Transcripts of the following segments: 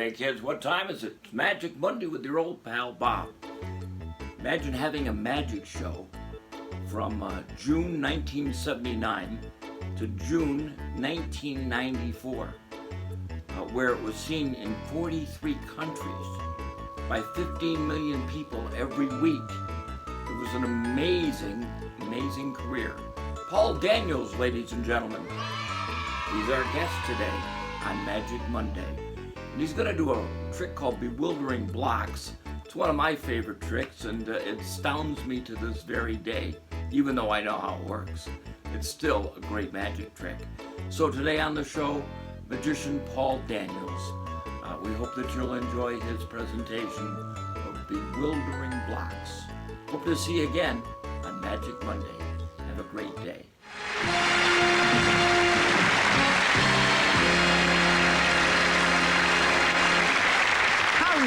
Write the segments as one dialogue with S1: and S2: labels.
S1: Hey kids, what time is it? It's Magic Monday with your old pal Bob. Imagine having a magic show from June 1979 to June 1994, where it was seen in 43 countries by 15 million people every week. It was an amazing, amazing career. Paul Daniels, ladies and gentlemen. He's our guest today on Magic Monday. And he's going to do a trick called Bewildering Blocks. It's one of my favorite tricks, and it astounds me to this very day. Even though I know how it works, it's still a great magic trick. So today on the show, magician Paul Daniels. We hope that you'll enjoy his presentation of Bewildering Blocks. Hope to see you again on Magic Monday. Have a great day.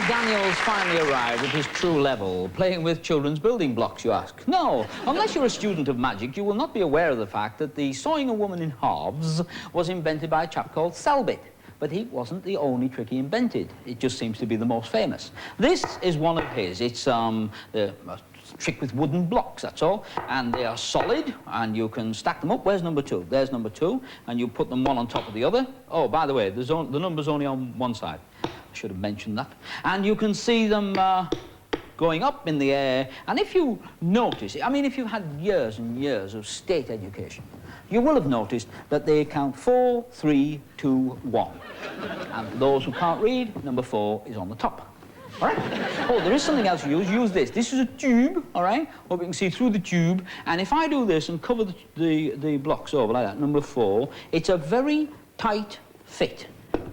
S2: Daniels finally arrived at his true level, playing with children's building blocks, you ask? No, unless you're a student of magic, you will not be aware of the fact that the sawing a woman in halves was invented by a chap called Selbit. But he wasn't the only trick he invented. It just seems to be the most famous. This is one of his. It's a trick with wooden blocks, that's all. And they are solid, and you can stack them up. Where's number two? There's number two, and you put them one on top of the other. Oh, by the way, the number's only on one side. Should have mentioned that. And you can see them going up in the air. And if you notice, I mean, if you've had years and years of state education, you will have noticed that they count 4, 3, 2, 1. And for those who can't read, number 4 is on the top. All right? Oh, there is something else you use. Use this. This is a tube, all right? Hope you can see through the tube. And if I do this and cover the blocks over like that, number 4, it's a very tight fit,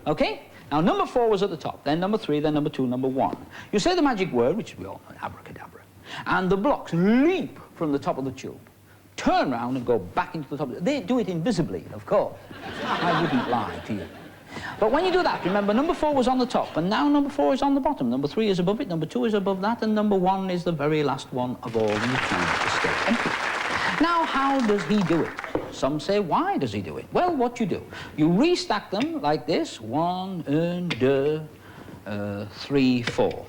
S2: okay? Now, number 4 was at the top, then number 3, then number 2, number 1. You say the magic word, which we all know, abracadabra, and the blocks leap from the top of the tube, turn round and go back into the top. They do it invisibly, of course. I wouldn't lie to you. But when you do that, remember, number 4 was on the top, and now number 4 is on the bottom. Number 3 is above it, number 2 is above that, and number 1 is the very last one of all, and the tube is still empty. Now, how does he do it? Some say, why does he do it? Well, what you do, you restack them like this, 1, 2, 3, 4.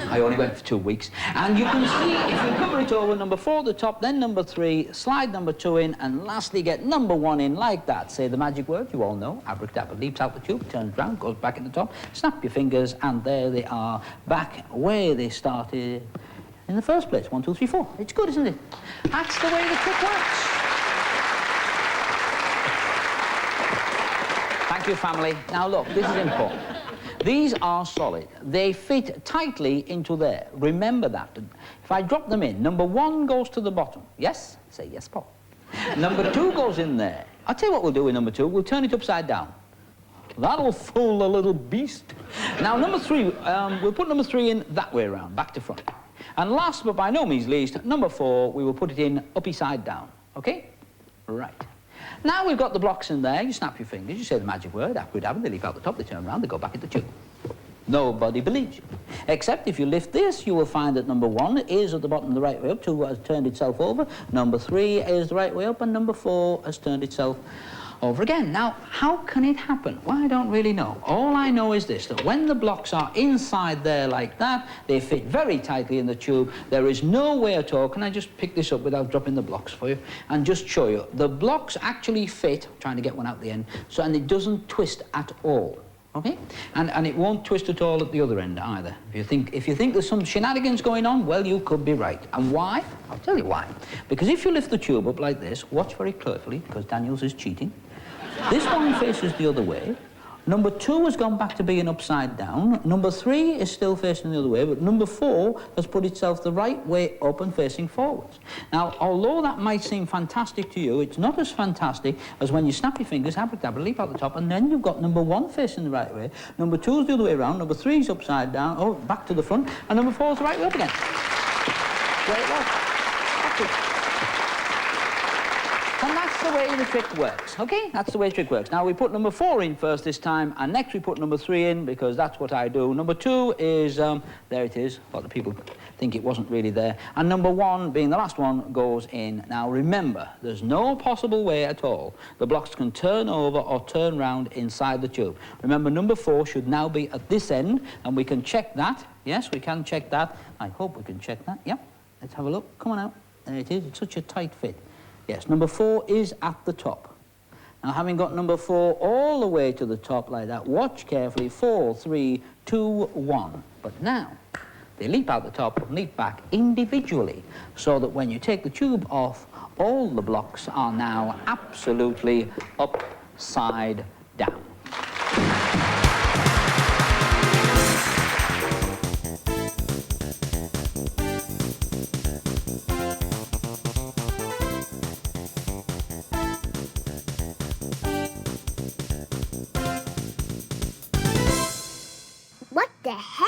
S2: I only went for 2 weeks. And you can see, if you cover it over, number 4 at the top, then number 3, slide number 2 in, and lastly get number 1 in like that. Say the magic word, you all know, abracadabra, leaps out the tube, turns round, goes back at the top, snap your fingers, and there they are, back where they started in the first place. 1, 2, 3, 4. It's good, isn't it? That's the way the trick works. Thank you, family. Now, look, this is important. These are solid. They fit tightly into there. Remember that. If I drop them in, number 1 goes to the bottom. Yes? Say yes, Paul. Number 2 goes in there. I'll tell you what we'll do with number 2. We'll turn it upside down. That'll fool the little beast. Now, number 3, we'll put number 3 in that way around, back to front. And last, but by no means least, number 4, we will put it in upside down. Okay? Right. Now we've got the blocks in there, you snap your fingers, you say the magic word, abracadabra, they leap out the top, they turn around, they go back in the tube. Nobody believes you. Except if you lift this, you will find that number 1 is at the bottom the right way up, 2 has turned itself over, number 3 is the right way up, and number 4 has turned itself over again. Now, how can it happen? Well, I don't really know. All I know is this, that when the blocks are inside there like that, they fit very tightly in the tube. There is no way at all. Can I just pick this up without dropping the blocks for you and just show you? The blocks actually fit, trying to get one out the end, so, and it doesn't twist at all. Okay? And it won't twist at all at the other end either. If you think there's some shenanigans going on, well, you could be right. And why? I'll tell you why. Because if you lift the tube up like this, watch very carefully, because Daniels is cheating. This one faces the other way. Number 2 has gone back to being upside down. Number 3 is still facing the other way, but number 4 has put itself the right way up and facing forwards. Now, although that might seem fantastic to you, it's not as fantastic as when you snap your fingers, abracadabra, leap out the top, and then you've got number 1 facing the right way, number 2 is the other way around, number 3 is upside down, oh, back to the front, and number 4 is the right way up again. There it was. That's it. and that's the way the trick works, okay? That's the way the trick works. Now, we put number 4 in first this time, and next we put number 3 in, because that's what I do. Number 2 is, there it is. A lot of people think it wasn't really there. And number 1, being the last one, goes in. Now, remember, there's no possible way at all the blocks can turn over or turn round inside the tube. Remember, number 4 should now be at this end, and we can check that. Yes, we can check that. I hope we can check that. Yep. Let's have a look. Come on out. There it is. It's such a tight fit. Yes, number 4 is at the top. Now, having got number 4 all the way to the top like that, watch carefully. 4, 3, 2, 1. But now, they leap out the top and leap back individually, so that when you take the tube off, all the blocks are now absolutely upside down.
S3: What the heck?